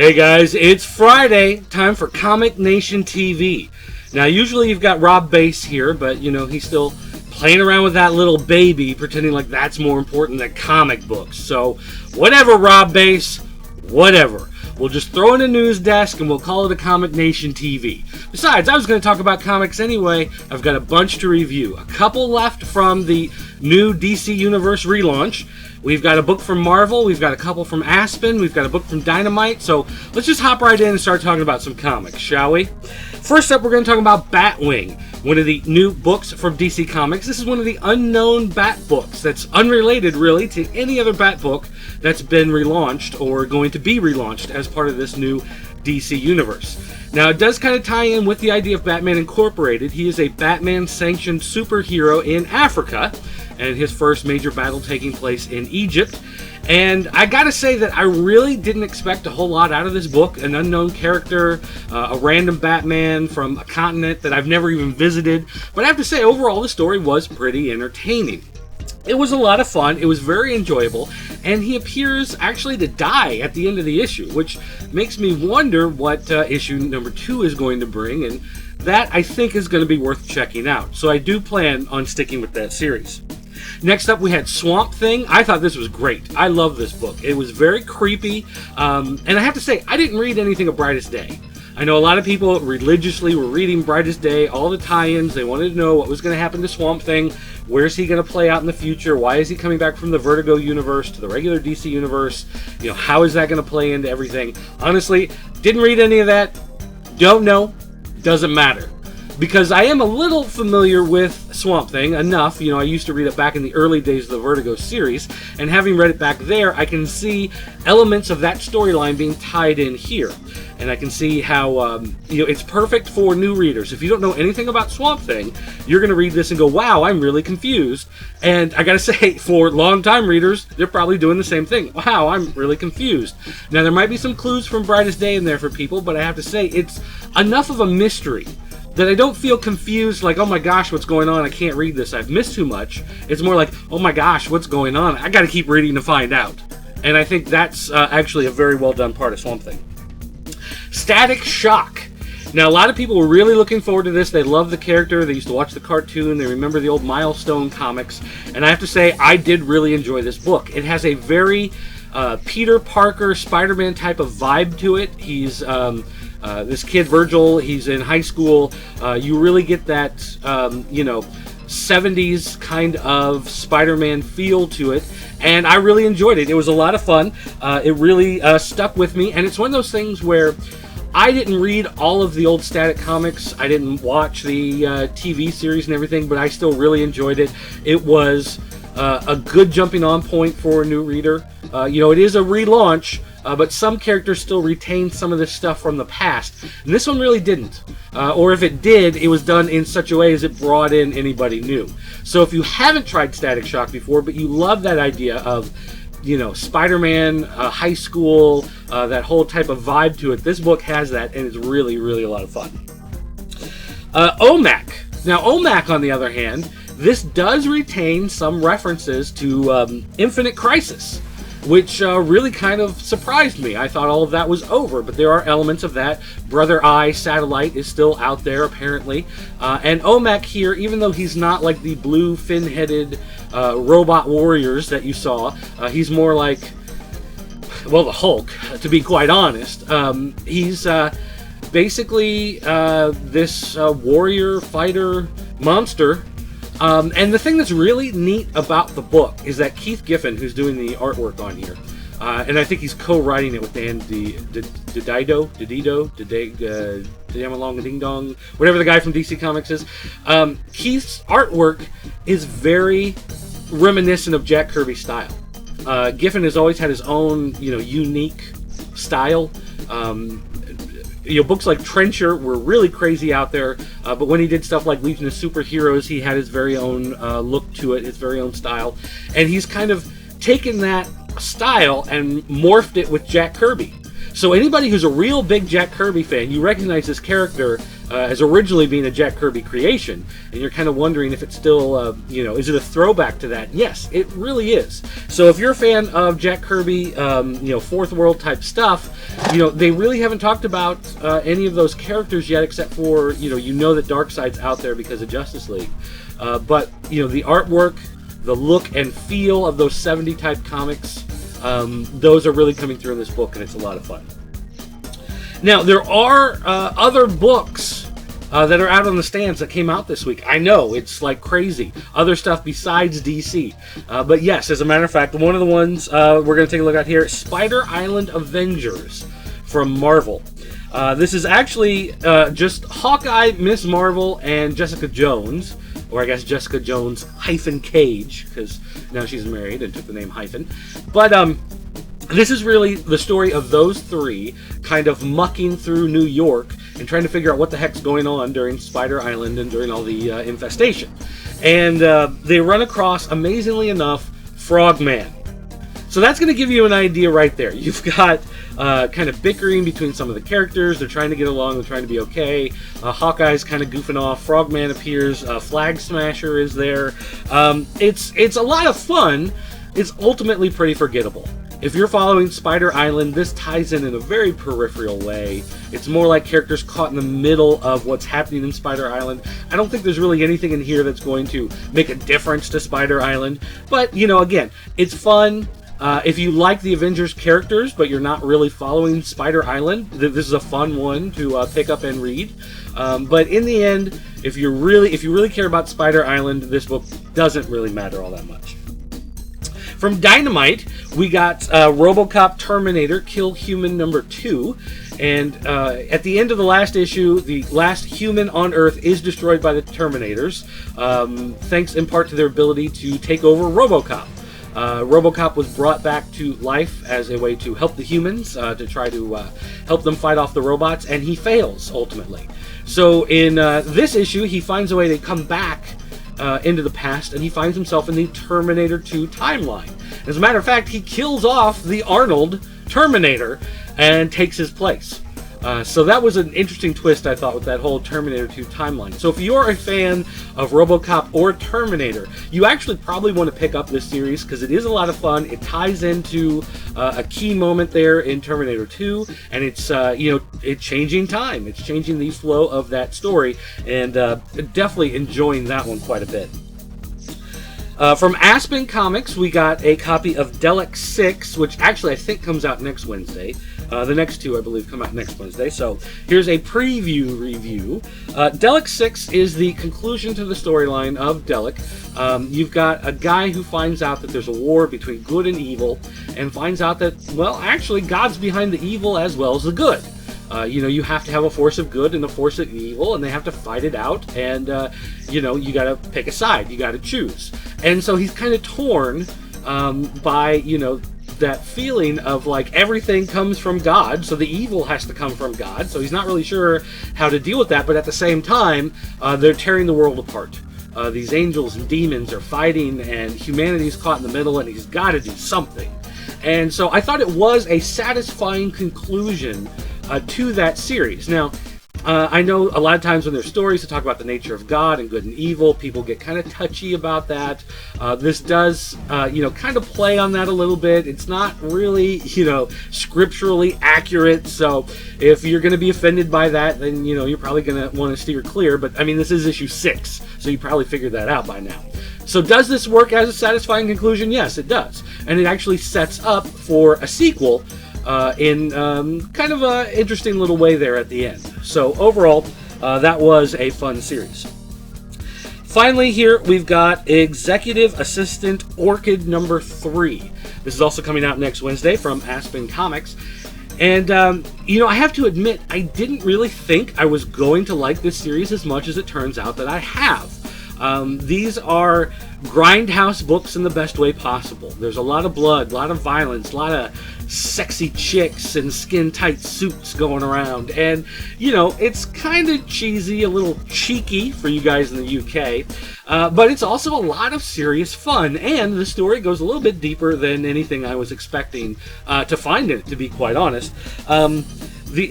Hey guys, it's Friday, time for Comic Nation TV. Now usually you've got Rob Bass here, but he's still playing around with that little baby, pretending like that's more important than comic books. So whatever, Rob Bass, whatever. We'll just throw in a news desk and we'll call it a Comic Nation TV. Besides, I was going to talk about comics anyway. I've got a bunch to review. A couple left from the new DC Universe relaunch. We've got a book from Marvel, we've got a couple from Aspen, we've got a book from Dynamite, so let's just hop right in and start talking about some comics, shall we? First up, we're going to talk about Batwing, one of the new books from DC Comics. This is one of the unknown Bat books that's unrelated, really, to any other Bat book that's been relaunched or going to be relaunched as part of this new DC Universe. Now, it does kind of tie in with the idea of Batman Incorporated. He is a Batman-sanctioned superhero in Africa, and his first major battle taking place in Egypt. And I gotta say that I really didn't expect a whole lot out of this book. An unknown character, a random Batman from a continent that I've never even visited. But I have to say, overall, the story was pretty entertaining. It was a lot of fun, it was very enjoyable, and he appears actually to die at the end of the issue, which makes me wonder what issue number 2 is going to bring, and that I think is going to be worth checking out. So I do plan on sticking with that series. Next up, we had Swamp Thing. I thought this was great. I love this book. It was very creepy, and I have to say, I didn't read anything of Brightest Day. I know a lot of people religiously were reading Brightest Day, all the tie-ins. They wanted to know what was going to happen to Swamp Thing. Where's he going to play out in the future? Why is he coming back from the Vertigo universe to the regular DC universe? How is that going to play into everything? Honestly, didn't read any of that. Don't know. Doesn't matter. Because I am a little familiar with Swamp Thing, enough. I used to read it back in the early days of the Vertigo series, and having read it back there, I can see elements of that storyline being tied in here. And I can see how, it's perfect for new readers. If you don't know anything about Swamp Thing, you're going to read this and go, wow, I'm really confused. And I got to say, for long-time readers, they're probably doing the same thing. Wow, I'm really confused. Now, there might be some clues from Brightest Day in there for people, but I have to say, it's enough of a mystery that I don't feel confused, like, oh my gosh, what's going on? I can't read this. I've missed too much. It's more like, oh my gosh, what's going on? I got to keep reading to find out. And I think that's actually a very well done part of Swamp Thing. Static Shock. Now, a lot of people were really looking forward to this. They love the character. They used to watch the cartoon. They remember the old Milestone comics. And I have to say, I did really enjoy this book. It has a very Peter Parker, Spider-Man type of vibe to it. He's this kid, Virgil, he's in high school. You really get that, 70s kind of Spider-Man feel to it. And I really enjoyed it. It was a lot of fun. It really stuck with me. And it's one of those things where I didn't read all of the old Static comics. I didn't watch the TV series and everything, but I still really enjoyed it. It was a good jumping on point for a new reader. It is a relaunch, but some characters still retain some of this stuff from the past. And this one really didn't. Or if it did, it was done in such a way as it brought in anybody new. So if you haven't tried Static Shock before, but you love that idea of, Spider-Man, high school, that whole type of vibe to it, this book has that, and it's really, really a lot of fun. OMAC. Now, OMAC, on the other hand, this does retain some references to Infinite Crisis, which really kind of surprised me. I thought all of that was over, but there are elements of that. Brother Eye Satellite is still out there, apparently. And OMAC here, even though he's not like the blue fin-headed robot warriors that you saw, he's more like, well, the Hulk, to be quite honest. He's basically this warrior, fighter, monster. And the thing that's really neat about the book is that Keith Giffen, who's doing the artwork on here, and I think he's co-writing it with Dan Didido, Ding Dong, whatever the guy from DC Comics is. Keith's artwork is very reminiscent of Jack Kirby's style. Giffen has always had his own, unique style. Books like Trencher were really crazy out there, but when he did stuff like Legion of Superheroes, he had his very own look to it, his very own style, and he's kind of taken that style and morphed it with Jack Kirby. So anybody who's a real big Jack Kirby fan, you recognize this character as originally being a Jack Kirby creation, and you're kind of wondering if it's still, is it a throwback to that? Yes, it really is. So if you're a fan of Jack Kirby, Fourth World type stuff, they really haven't talked about any of those characters yet, except for, that Darkseid's out there because of Justice League. But the artwork, the look and feel of those 70 type comics, those are really coming through in this book, and it's a lot of fun. Now, there are other books that are out on the stands that came out this week. I know, it's like crazy. Other stuff besides DC. But yes, as a matter of fact, one of the ones we're going to take a look at here, Spider Island Avengers from Marvel. This is actually just Hawkeye, Miss Marvel, and Jessica Jones. Or I guess Jessica Jones hyphen Cage, because now she's married and took the name hyphen. But this is really the story of those three kind of mucking through New York and trying to figure out what the heck's going on during Spider Island and during all the infestation. And they run across, amazingly enough, Frogman. So that's going to give you an idea right there. You've got kind of bickering between some of the characters. They're trying to get along. They're trying to be okay. Hawkeye's kind of goofing off. Frogman appears. Flag Smasher is there. It's a lot of fun. It's ultimately pretty forgettable. If you're following Spider Island, this ties in a very peripheral way. It's more like characters caught in the middle of what's happening in Spider Island. I don't think there's really anything in here that's going to make a difference to Spider Island. But, again, it's fun. If you like the Avengers characters, but you're not really following Spider Island, this is a fun one to pick up and read. But in the end, if you really care about Spider Island, this book doesn't really matter all that much. From Dynamite, we got Robocop Terminator Kill Human #2. And at the end of the last issue, the last human on Earth is destroyed by the Terminators, thanks in part to their ability to take over Robocop. Robocop was brought back to life as a way to help the humans, to try to help them fight off the robots, and he fails, ultimately. So in this issue, he finds a way to come back into the past, and he finds himself in the Terminator 2 timeline. As a matter of fact, he kills off the Arnold Terminator and takes his place. So that was an interesting twist, I thought, with that whole Terminator 2 timeline. So if you're a fan of Robocop or Terminator, you actually probably want to pick up this series because it is a lot of fun. It ties into a key moment there in Terminator 2, and it's it's changing time. It's changing the flow of that story, and definitely enjoying that one quite a bit. From Aspen Comics, we got a copy of Delic 6, which actually I think comes out next Wednesday. The next two, I believe, come out next Wednesday. So here's a preview review. Delic 6 is the conclusion to the storyline of Delic. You've got a guy who finds out that there's a war between good and evil, and finds out that, well, actually, God's behind the evil as well as the good. You have to have a force of good and a force of evil, and they have to fight it out, and, you got to pick a side. You got to choose. And so he's kind of torn by, that feeling of, like, everything comes from God, so the evil has to come from God, so he's not really sure how to deal with that, but at the same time, they're tearing the world apart. These angels and demons are fighting, and humanity's caught in the middle, and he's got to do something. And so I thought it was a satisfying conclusion to that series. Now, I know a lot of times when there's stories that talk about the nature of God and good and evil, people get kind of touchy about that. This does, kind of play on that a little bit. It's not really, scripturally accurate. So if you're going to be offended by that, then, you're probably going to want to steer clear. But, I mean, this is issue 6, so you probably figured that out by now. So does this work as a satisfying conclusion? Yes, it does. And it actually sets up for a sequel in kind of an interesting little way there at the end. So overall, that was a fun series. Finally here, we've got Executive Assistant Orchid #3. This is also coming out next Wednesday from Aspen Comics. And, I have to admit, I didn't really think I was going to like this series as much as it turns out that I have. These are grindhouse books in the best way possible. There's a lot of blood, a lot of violence, a lot of sexy chicks in skin-tight suits going around. And, it's kind of cheesy, a little cheeky for you guys in the UK. But it's also a lot of serious fun. And the story goes a little bit deeper than anything I was expecting to find in it, to be quite honest.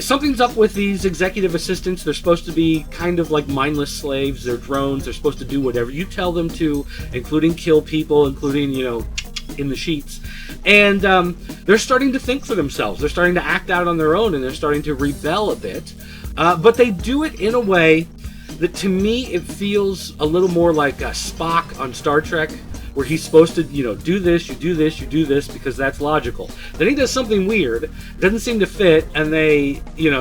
something's up with these executive assistants. They're supposed to be kind of like mindless slaves. They're drones. They're supposed to do whatever you tell them to, including kill people, including, in the sheets. And they're starting to think for themselves. They're starting to act out on their own, and they're starting to rebel a bit. But they do it in a way that, to me, it feels a little more like Spock on Star Trek, where he's supposed to, do this, you do this, you do this, because that's logical. Then he does something weird, doesn't seem to fit, and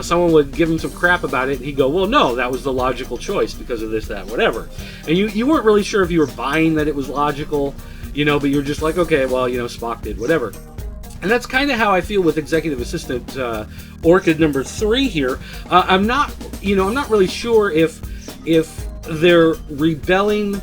someone would give him some crap about it, and he'd go, well, no, that was the logical choice because of this, that, whatever. And you weren't really sure if you were buying that it was logical, but you're just like, okay, well, Spock did, whatever. And that's kind of how I feel with Executive Assistant Orchid number 3 here. I'm not really sure if they're rebelling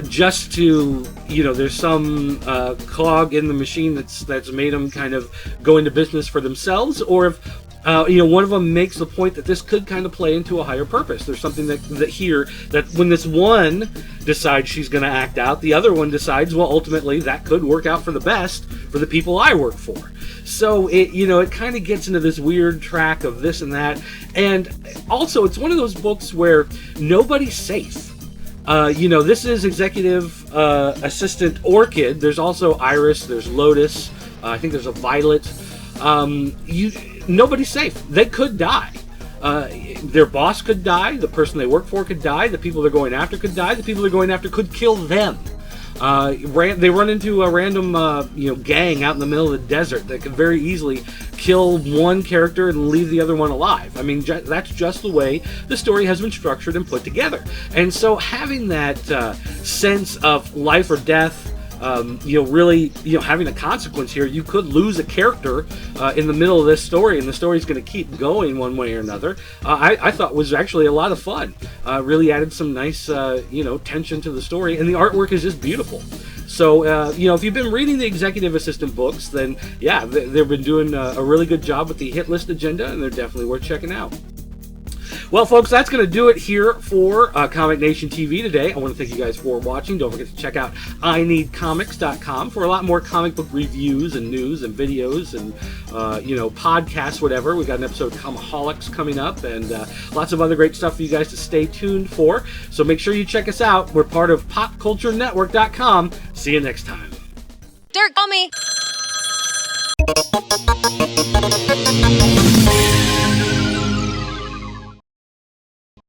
just to, there's some cog in the machine that's made them kind of go into business for themselves, or if one of them makes the point that this could kind of play into a higher purpose. There's something that when this one decides she's going to act out, the other one decides, well, ultimately that could work out for the best for the people I work for. So it kind of gets into this weird track of this and that. And also, it's one of those books where nobody's safe. This is Executive Assistant Orchid. There's also Iris, there's Lotus, I think there's a Violet. Nobody's safe. They could die. Their boss could die. The person they work for could die. The people they're going after could die. The people they're going after could kill them. They run into a random gang out in the middle of the desert that could very easily kill one character and leave the other one alive. I mean, that's just the way the story has been structured and put together. And so having that sense of life or death, really, having a consequence here, you could lose a character in the middle of this story, and the story's going to keep going one way or another. I thought was actually a lot of fun. Really added some nice, tension to the story, and the artwork is just beautiful. So, if you've been reading the Executive Assistant books, then yeah, they've been doing a really good job with the hit list agenda, and they're definitely worth checking out. Well, folks, that's going to do it here for Comic Nation TV today. I want to thank you guys for watching. Don't forget to check out ineedcomics.com for a lot more comic book reviews and news and videos and, podcasts, whatever. We've got an episode of Comaholics coming up, and lots of other great stuff for you guys to stay tuned for. So make sure you check us out. We're part of popculturenetwork.com. See you next time. Dirt, call me.